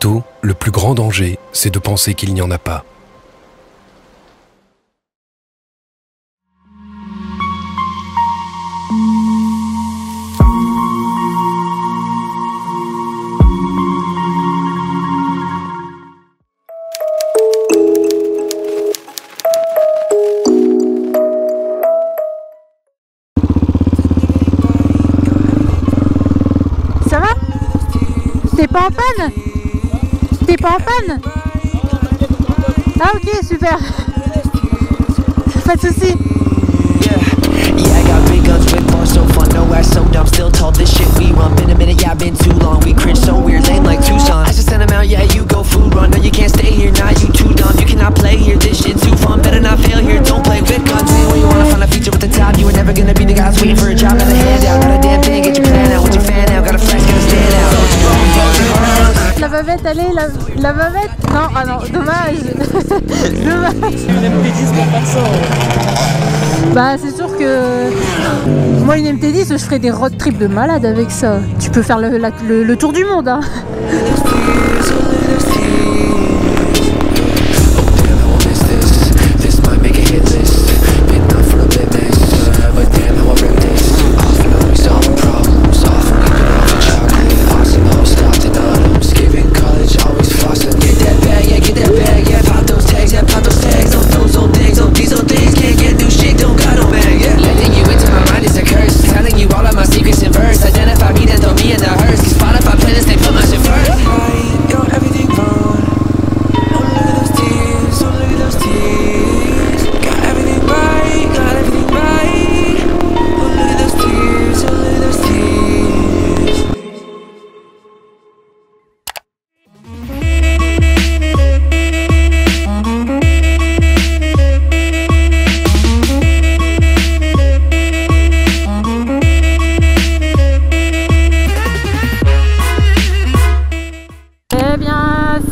moto, le plus grand danger, c'est de penser qu'il n'y en a pas. Ça va? T'es pas en panne? T'es pas en panne? Ah ok, super. Pas de soucis. Yeah, I got big guns with more so fun, no ass so dumb, still told this shit we run. Been a minute, yeah, been too long, we cringe so weird, lame like Tucson. I should send them out, yeah, you go food run. No, you can't stay here, nah, you too dumb, you cannot play here, this shit too fun. Better not fail here, don't play with guns. When you wanna find a feature with the top, you were never gonna be the guys waiting for a job. Got a handout, got a damn thing, get your plan out. With your fan out, got a flex, gotta stand out. La bavette, allez, la bavette. Non, ah non, dommage. Dommage. Une MT10 pour faire ça. Bah c'est sûr que moi une MT10 je ferais des road trips de malade avec ça. Tu peux faire le tour du monde hein.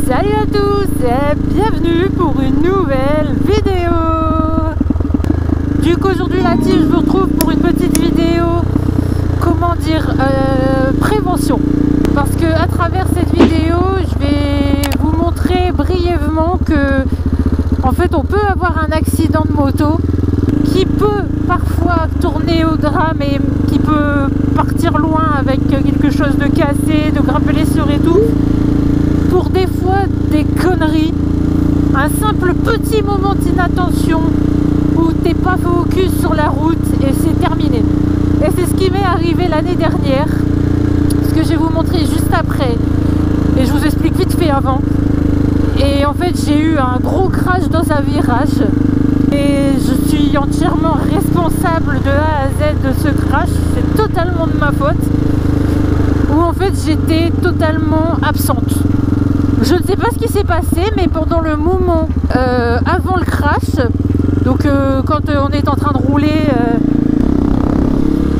Salut à tous et bienvenue pour une nouvelle vidéo. Du coup aujourd'hui la team, je vous retrouve pour une petite vidéo, comment dire, prévention. Parce que à travers cette vidéo, je vais vous montrer brièvement que en fait on peut avoir un accident de moto qui peut parfois tourner au drame et qui peut partir loin avec quelque chose de cassé, de graves blessures et tout. Pour des fois des conneries, un simple petit moment d'inattention où t'es pas focus sur la route et c'est terminé. Et c'est ce qui m'est arrivé l'année dernière, ce que je vais vous montrer juste après et je vous explique vite fait avant. Et en fait j'ai eu un gros crash dans un virage et je suis entièrement responsable de A à Z de ce crash, c'est totalement de ma faute, où en fait j'étais totalement absente. Je ne sais pas ce qui s'est passé, mais pendant le moment avant le crash, donc quand on est en train de rouler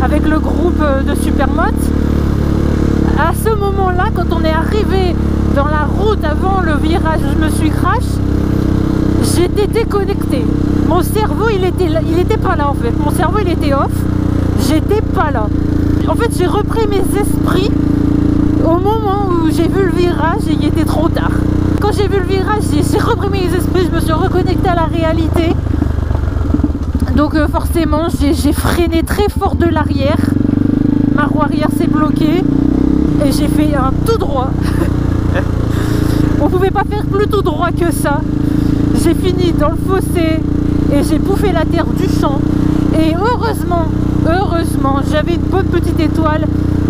avec le groupe de Supermote, à ce moment-là, quand on est arrivé dans la route avant le virage où je me suis crash, j'étais déconnectée. Mon cerveau, il était pas là en fait. Mon cerveau, il était off. J'étais pas là. En fait, j'ai repris mes esprits au moment où j'ai vu le virage et il était trop tard. Quand j'ai vu le virage, j'ai repris mes esprits, je me suis reconnectée à la réalité. Donc forcément, j'ai freiné très fort de l'arrière. Ma roue arrière s'est bloquée et j'ai fait un tout droit. On pouvait pas faire plus tout droit que ça. J'ai fini dans le fossé et j'ai bouffé la terre du champ. Et heureusement, j'avais une bonne petite étoile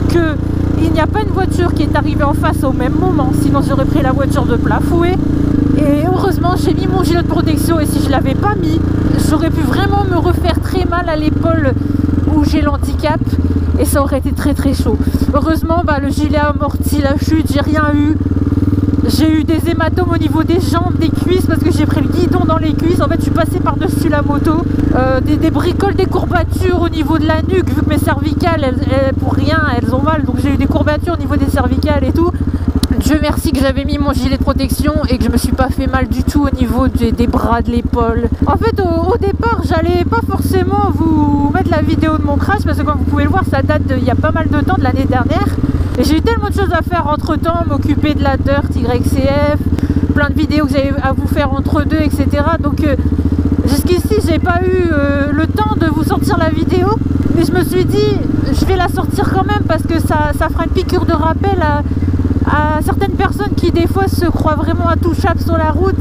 que il n'y a pas une voiture qui est arrivée en face au même moment, sinon j'aurais pris la voiture de plat fouet. Et heureusement j'ai mis mon gilet de protection et si je l'avais pas mis, j'aurais pu vraiment me refaire très mal à l'épaule où j'ai l'handicap et ça aurait été très chaud. Heureusement le gilet a amorti la chute, j'ai rien eu. J'ai eu des hématomes au niveau des jambes, des cuisses parce que j'ai pris le guidon dans les cuisses. En fait, je suis passée par-dessus la moto. Des bricoles, des courbatures au niveau de la nuque, vu que mes cervicales, pour rien, elles ont mal. Donc j'ai eu des courbatures au niveau des cervicales et tout. Dieu merci que j'avais mis mon gilet de protection et que je me suis pas fait mal du tout au niveau des bras, de l'épaule. En fait au départ j'allais pas forcément vous mettre la vidéo de mon crash parce que comme vous pouvez le voir ça date il y a pas mal de temps, de l'année dernière. Et j'ai eu tellement de choses à faire entre temps, m'occuper de la Dirt YCF, plein de vidéos que j'avais à vous faire entre deux, etc. Donc jusqu'ici j'ai pas eu le temps de vous sortir la vidéo. Mais je me suis dit je vais la sortir quand même parce que ça fera une piqûre de rappel à certaines personnes qui des fois se croient vraiment intouchables sur la route,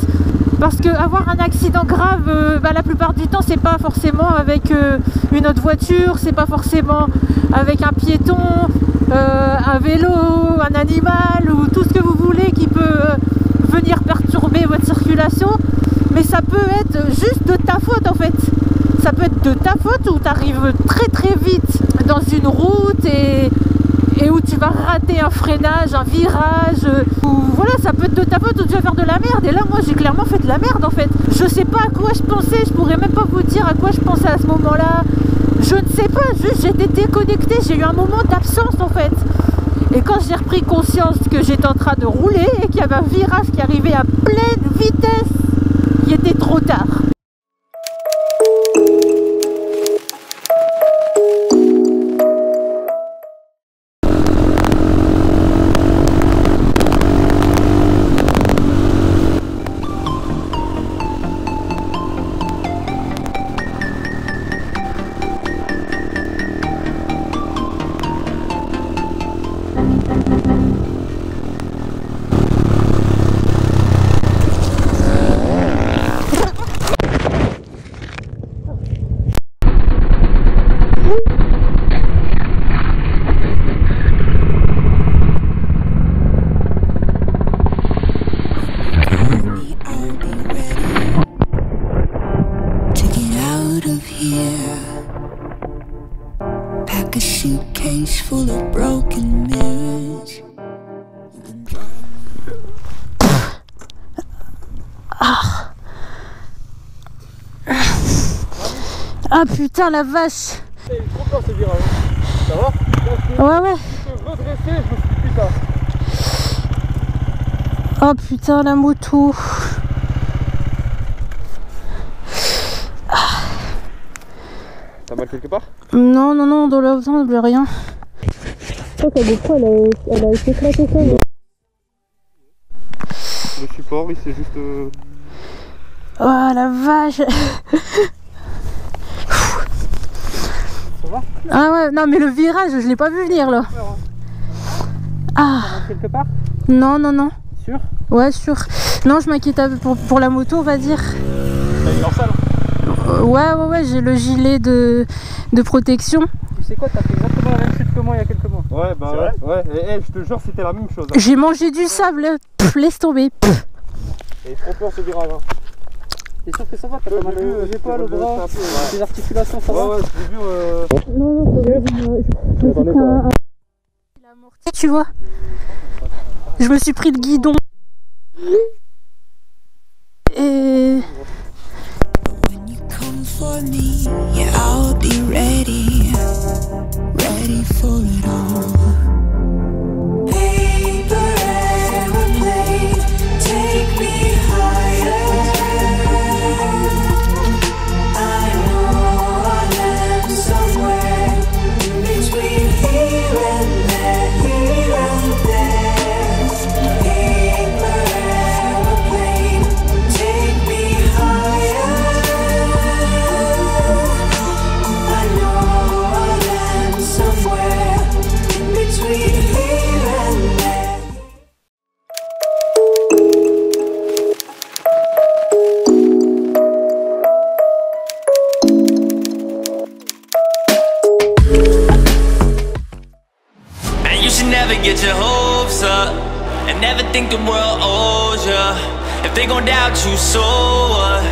parce que avoir un accident grave la plupart du temps c'est pas forcément avec une autre voiture, c'est pas forcément avec un piéton, un vélo, un animal ou tout ce que vous voulez qui peut venir perturber votre circulation, mais ça peut être juste de ta faute en fait. Ça peut être de ta faute où tu arrives très très vite dans une route et où tu vas rater un freinage, un virage, ou voilà, ça peut être de ta faute où tu vas faire de la merde. Et là moi j'ai clairement fait de la merde en fait. Je sais pas à quoi je pensais, je pourrais même pas vous dire à quoi je pensais à ce moment-là. Je ne sais pas, juste j'étais déconnectée, j'ai eu un moment d'absence en fait. Et quand j'ai repris conscience que j'étais en train de rouler et qu'il y avait un virage qui arrivait à pleine vitesse, il était trop tard. Pack a suitcase full of broken mirrors. Ah putain la vache. Il est trop fort ce virage. Ça va? Ouais ouais. Je me redresser, je me suis dit putain. Oh putain la moto. T'as mal quelque part? Non non non, dans le ventre rien. Oh ta GoPro elle a été éclatée ça. Le support il s'est juste... Oh la vache. Ça va? Ah ouais, non mais le virage je l'ai pas vu venir là. Ah. T'as mal quelque part? Non non non. Sûr? Ouais sûr. Non je m'inquiète pour la moto on va dire. T'as une dorsale? Ouais j'ai le gilet de protection. Tu sais quoi, t'as fait exactement la même chute que moi il y a quelques mois. Ouais bah ouais. Et je te jure c'était la même chose. Hein. J'ai mangé du sable, pff, laisse tomber. Pff. Et trop peur ce virage. Hein. T'es sûr que ça va? T'as pas mal aux épaules, aux bras, les articulations, ça va? Ouais, j'ai vu. Non, je me suis pris il a amorti, tu vois. Je me suis pris le guidon. Et... When you come for me, yeah, I'll be ready, ready for it all. Paper airplane, take me higher. I know I'll land somewhere between here and there, here and there. Paper airplane, take me higher. I know I'll land somewhere in between here and there. And you should never get your hopes up and never think the world owes ya. If they gon' doubt you, so what?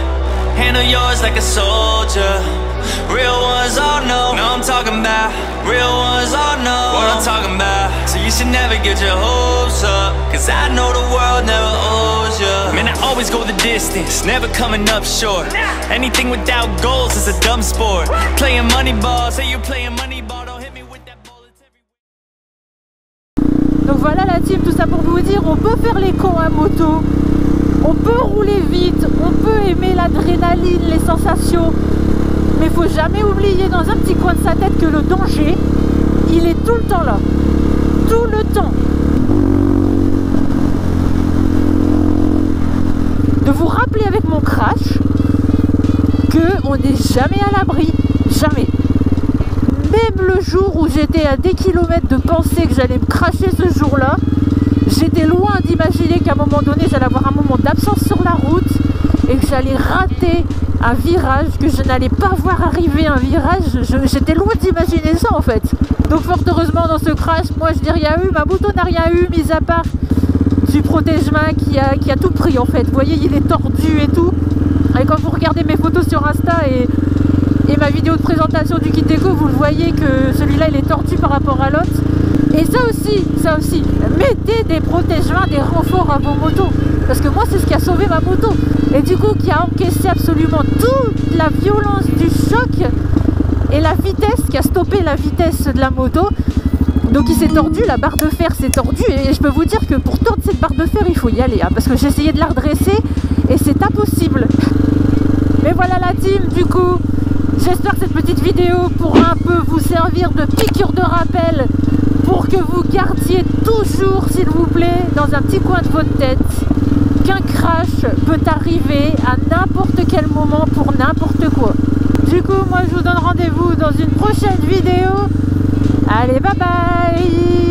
Handle yours like a soldier. Real ones all know what I'm talking about. Real ones all know what I'm talking about. So you should never get your hopes up, cause I know the world never owes ya. Man, I always go the distance, never coming up short. Anything without goals is a dumb sport. Playing money ball, say you're playing money ball. Don't hit me with that ball, it's everywhere. Donc voilà la team, tout ça pour vous dire, on peut faire les cons à moto, on peut rouler vite, on peut aimer l'adrénaline, les sensations, mais il faut jamais oublier dans un petit coin de sa tête que le danger, il est tout le temps là, tout le temps. De vous rappeler avec mon crash qu'on n'est jamais à l'abri, jamais. Même le jour où j'étais à des kilomètres de penser que j'allais me cracher ce jour-là, j'étais loin d'imaginer qu'à un moment donné j'allais avoir un moment d'absence sur la route et que j'allais rater un virage, que je n'allais pas voir arriver un virage. J'étais loin d'imaginer ça en fait. Donc fort heureusement dans ce crash, moi je dis rien eu, ma moto n'a rien eu, mis à part du protège-main qui a tout pris en fait. Vous voyez, il est tordu et tout. Et quand vous regardez mes photos sur Insta et ma vidéo de présentation du kit déco, vous le voyez que celui-là il est tordu par rapport à l'autre. Et ça aussi, mettez des protège-mains, des renforts à vos motos. Parce que moi c'est ce qui a sauvé ma moto. Et du coup qui a encaissé absolument toute la violence du choc et la vitesse, qui a stoppé la vitesse de la moto. Donc il s'est tordu, la barre de fer s'est tordue. Et je peux vous dire que pour tordre cette barre de fer il faut y aller. Hein, parce que j'ai essayé de la redresser et c'est impossible. Mais voilà la team, du coup, j'espère que cette petite vidéo pourra un peu vous servir de piqûre de rappel pour que vous gardiez toujours, s'il vous plaît, dans un petit coin de votre tête, qu'un crash peut arriver à n'importe quel moment pour n'importe quoi. Du coup, moi je vous donne rendez-vous dans une prochaine vidéo. Allez, bye bye!